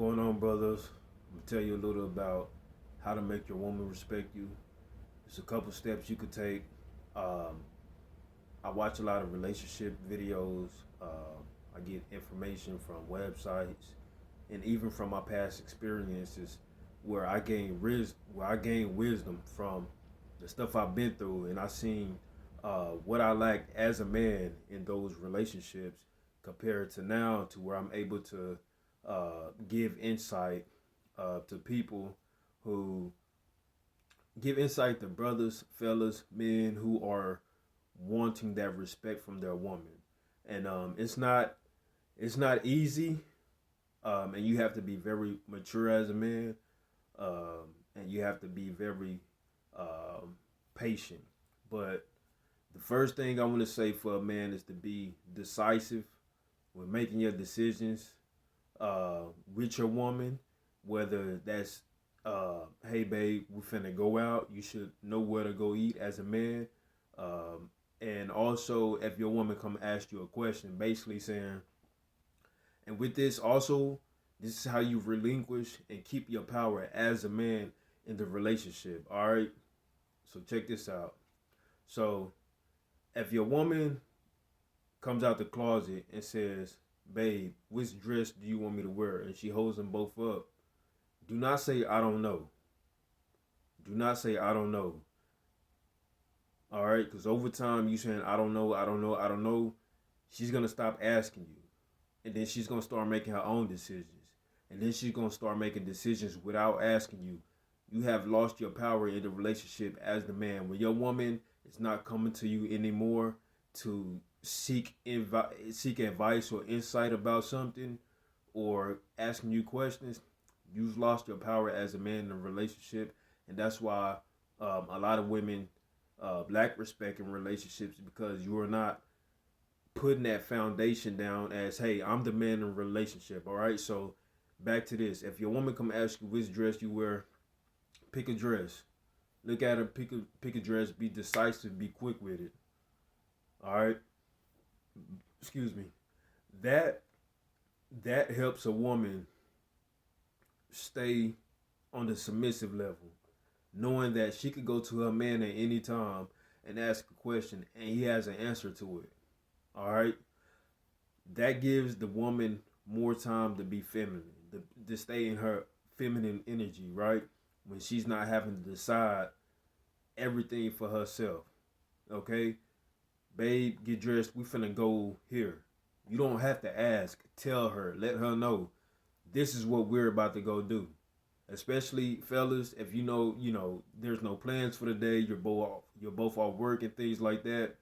Going on, brothers? I'm gonna tell you a little about how to make your woman respect you. There's a couple steps you could take. Um, I watch a lot of relationship videos. I get information from websites and even from my past experiences, where I gain wisdom from the stuff I've been through, and I seen what I lacked as a man in those relationships compared to now, to where I'm able to give insight to people who give insight to brothers, fellas, men who are wanting that respect from their woman, and it's not easy, and you have to be very mature as a man, and you have to be very patient. But the first thing I want to say for a man is to be decisive when making your decisions with your woman, whether that's hey babe, we finna go out. You should know where to go eat as a man. And also, if your woman come ask you a question, basically saying, and with this also, this is how you relinquish and keep your power as a man in the relationship. All right. So check this out. So if your woman comes out the closet and says, "Babe, which dress do you want me to wear?" and she holds them both up, do not say, "I don't know." Do not say, "I don't know." All right, because over time you saying, "I don't know, I don't know, I don't know," she's gonna stop asking you, and then she's gonna start making her own decisions, and then she's gonna start making decisions without asking you. You have lost your power in the relationship as the man. When your woman is not coming to you anymore to seek advice or insight about something, or asking you questions, you've lost your power as a man in a relationship, and that's why a lot of women lack respect in relationships, because you are not putting that foundation down as, hey, I'm the man in a relationship. All right, so back to this: if your woman come ask you which dress you wear, pick a dress. Look at her, pick a dress. Be decisive. Be quick with it. All right. Excuse me. That that helps a woman stay on the submissive level, knowing that she could go to her man at any time and ask a question, and he has an answer to it. All right. That gives the woman more time to be feminine, to stay in her feminine energy, right? When she's not having to decide everything for herself. Okay, babe, get dressed. We finna go here. You don't have to ask. Tell her. Let her know. This is what we're about to go do. Especially fellas, if there's no plans for the day. You're both off work and things like that.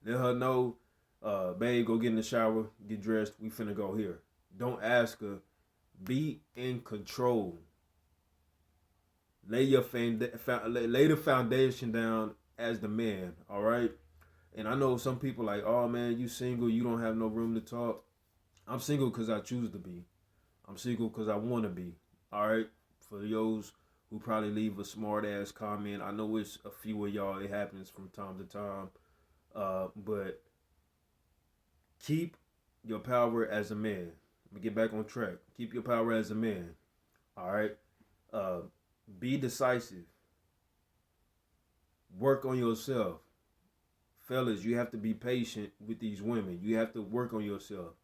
Let her know. Babe, go get in the shower. Get dressed. We finna go here. Don't ask her. Be in control. Lay the foundation down as the man. All right. And I know some people like, oh man, you single, you don't have no room to talk. I'm single because I choose to be. I'm single because I want to be. All right. For those who probably leave a smart ass comment, I know it's a few of y'all. It happens from time to time. But keep your power as a man. Let me get back on track. Keep your power as a man. All right. Uh, be decisive. Work on yourself. Fellas, you have to be patient with these women. You have to work on yourself.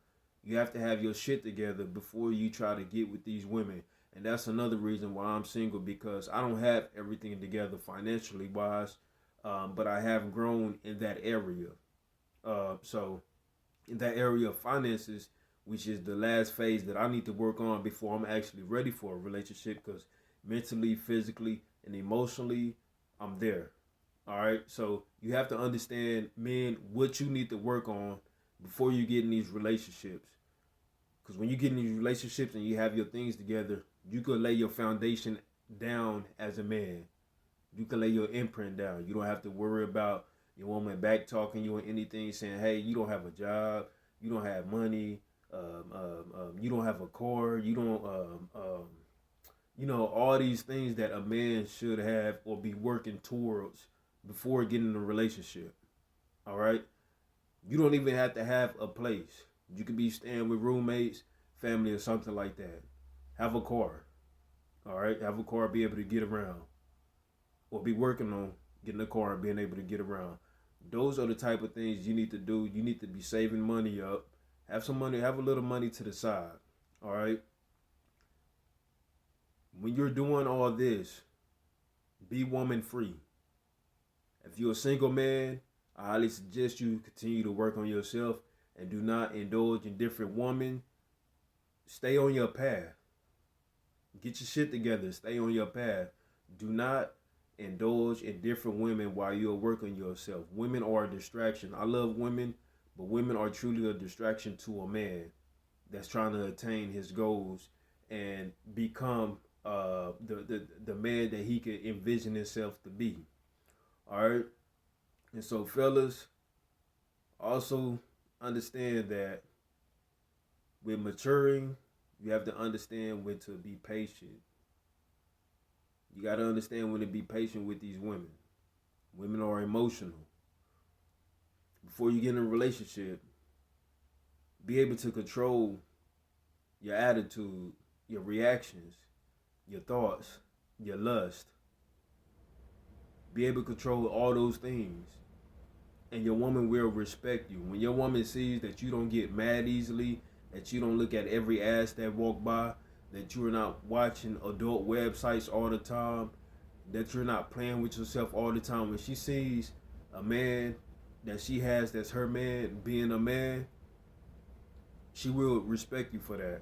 You have to have your shit together before you try to get with these women. And that's another reason why I'm single, because I don't have everything together financially wise, but I have grown in that area. So, in that area of finances, which is the last phase that I need to work on before I'm actually ready for a relationship, because mentally, physically, and emotionally, I'm there. All right. So you have to understand, men, what you need to work on before you get in these relationships. Because when you get in these relationships and you have your things together, you can lay your foundation down as a man. You can lay your imprint down. You don't have to worry about your woman back talking you or anything, saying, hey, you don't have a job, you don't have money, you don't have a car, all these things that a man should have or be working towards before getting in a relationship. All right. You don't even have to have a place. You could be staying with roommates, family, or something like that. Have a car. All right, have a car, be able to get around, or be working on getting a car and being able to get around. Those are the type of things you need to do. You need to be saving money up. Have some money, have a little money to the side. All right. When you're doing all this, be woman free. If you're a single man, I highly suggest you continue to work on yourself and do not indulge in different women. Stay on your path. Get your shit together. Stay on your path. Do not indulge in different women while you're working yourself. Women are a distraction. I love women, but women are truly a distraction to a man that's trying to attain his goals and become the man that he could envision himself to be. All right. And so, fellas, also understand that with maturing, you have to understand when to be patient. You got to understand when to be patient with these women. Women are emotional. Before you get in a relationship, be able to control your attitude, your reactions, your thoughts, your lust. Be able to control all those things. And your woman will respect you. When your woman sees that you don't get mad easily, that you don't look at every ass that walk by, that you're not watching adult websites all the time, that you're not playing with yourself all the time. When she sees a man that she has that's her man being a man, she will respect you for that.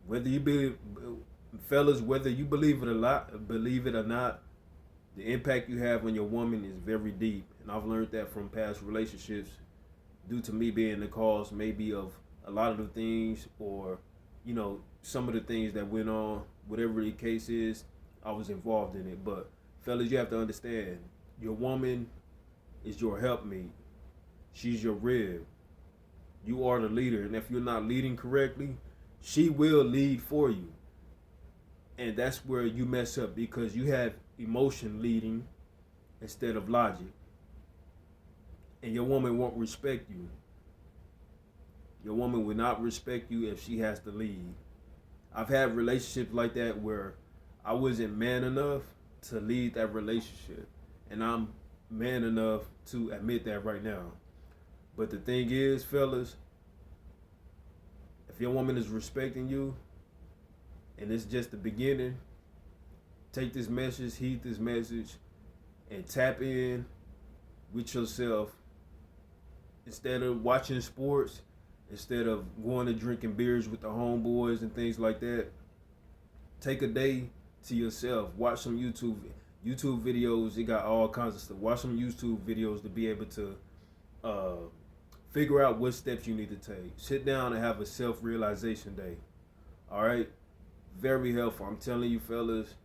Whether you be, fellas, whether you believe it or not, the impact you have on your woman is very deep. And I've learned that from past relationships due to me being the cause maybe of a lot of the things, or, you know, some of the things that went on, whatever the case is, I was involved in it. But fellas, you have to understand, your woman is your helpmate. She's your rib. You are the leader. And if you're not leading correctly, she will lead for you. And that's where you mess up, because you have emotion leading instead of logic. And your woman won't respect you. Your woman will not respect you if she has to lead. I've had relationships like that where I wasn't man enough to lead that relationship. And I'm man enough to admit that right now. But the thing is, fellas, if your woman is respecting you and it's just the beginning, take this message, heed this message, and tap in with yourself. Instead of watching sports, instead of going to drinking beers with the homeboys and things like that, take a day to yourself. Watch some YouTube videos. It got all kinds of stuff. Watch some YouTube videos to be able to figure out what steps you need to take. Sit down and have a self-realization day. All right? Very helpful. I'm telling you, fellas,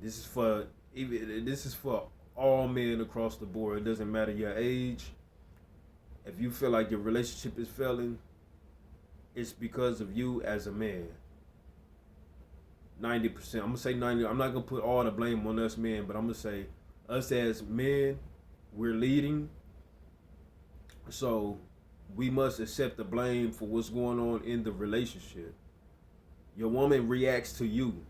this is for all men across the board. It doesn't matter your age. If you feel like your relationship is failing, it's because of you as a man. 90%. I'm gonna say 90. I'm not gonna put all the blame on us men, but I'm gonna say us as men, we're leading. So we must accept the blame for what's going on in the relationship. Your woman reacts to you.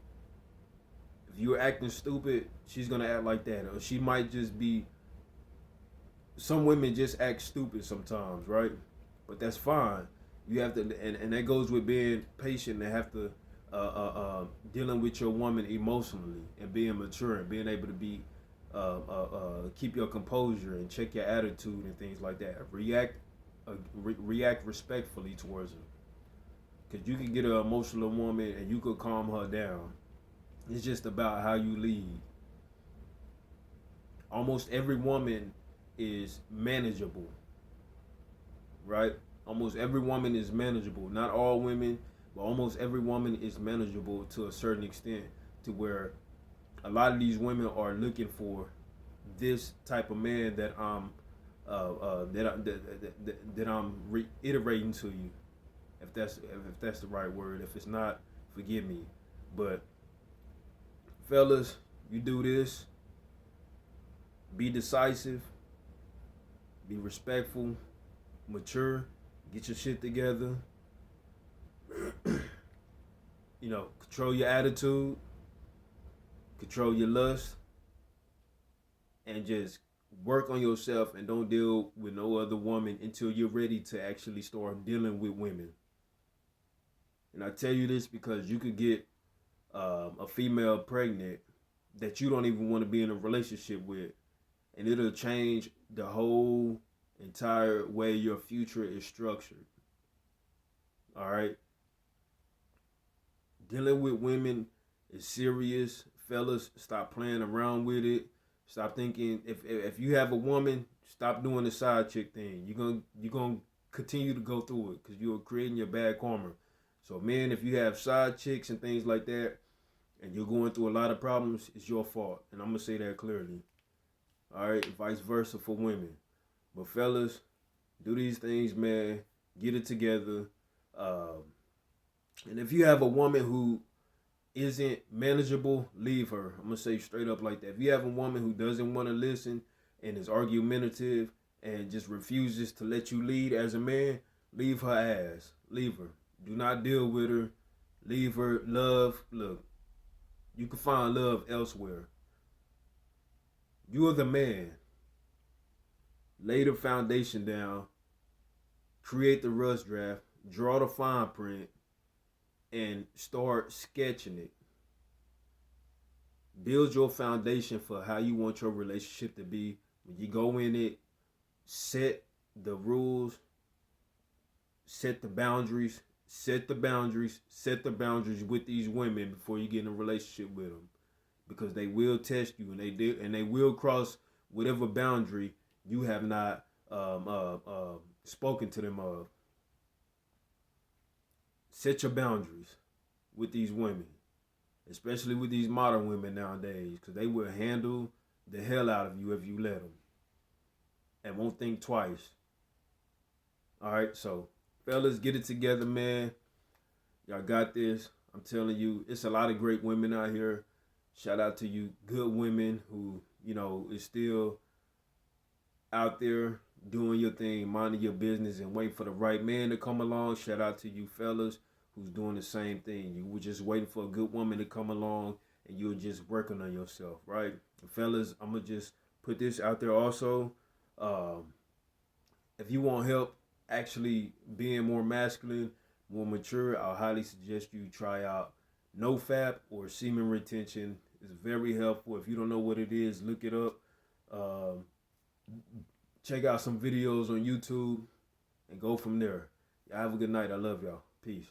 If you're acting stupid, she's gonna act like that. Or she might just be, some women just act stupid sometimes, right? But that's fine. You have to, and that goes with being patient and have to dealing with your woman emotionally and being mature and being able to be keep your composure and check your attitude and things like that. React respectfully towards her, because you can get an emotional woman and you could calm her down. It's just about how you lead. Almost every woman is manageable, right? Almost every woman is manageable. Not all women, but almost every woman is manageable to a certain extent, to where a lot of these women are looking for this type of man that I'm reiterating to you, if that's the right word. If it's not, forgive me. But fellas, you do this. Be decisive. Be respectful. Mature. Get your shit together. control your attitude, control your lust, and just work on yourself and don't deal with no other woman until you're ready to actually start dealing with women. And I tell you this because you could get a female pregnant that you don't even want to be in a relationship with, and it'll change the whole entire way your future is structured. All right? Dealing with women is serious. Fellas, stop playing around with it. Stop thinking if you have a woman, stop doing the side chick thing. You're gonna continue to go through it because you're creating your bad karma. So men, if you have side chicks and things like that, and you're going through a lot of problems, it's your fault. And I'm gonna say that clearly. All right, vice versa for women. But fellas, do these things, man. Get it together. And if you have a woman who isn't manageable, leave her. I'm gonna say straight up like that. If you have a woman who doesn't want to listen and is argumentative and just refuses to let you lead as a man, leave her ass. Leave her. Do not deal with her. Leave her. Love. Look, you can find love elsewhere. You are the man. Lay the foundation down. Create the rush draft. Draw the fine print. And start sketching it. Build your foundation for how you want your relationship to be. When you go in it, set the rules, set the boundaries, set the boundaries with these women before you get in a relationship with them. Because they will test you, and they will cross whatever boundary you have not spoken to them of. Set your boundaries with these women, especially with these modern women nowadays, because they will handle the hell out of you if you let them and won't think twice. All right, so fellas, get it together, man. Y'all got this. I'm telling you, it's a lot of great women out here. Shout out to you good women who, is still out there doing your thing, minding your business, and waiting for the right man to come along. Shout out to you fellas who's doing the same thing. You were just waiting for a good woman to come along, and you were just working on yourself, right? And fellas, I'm going to just put this out there also. If you want help actually being more masculine, more mature, I'll highly suggest you try out NoFap or semen retention. It's very helpful. If you don't know what it is, look it up. Check out some videos on YouTube and go from there. Y'all have a good night. I love y'all. Peace.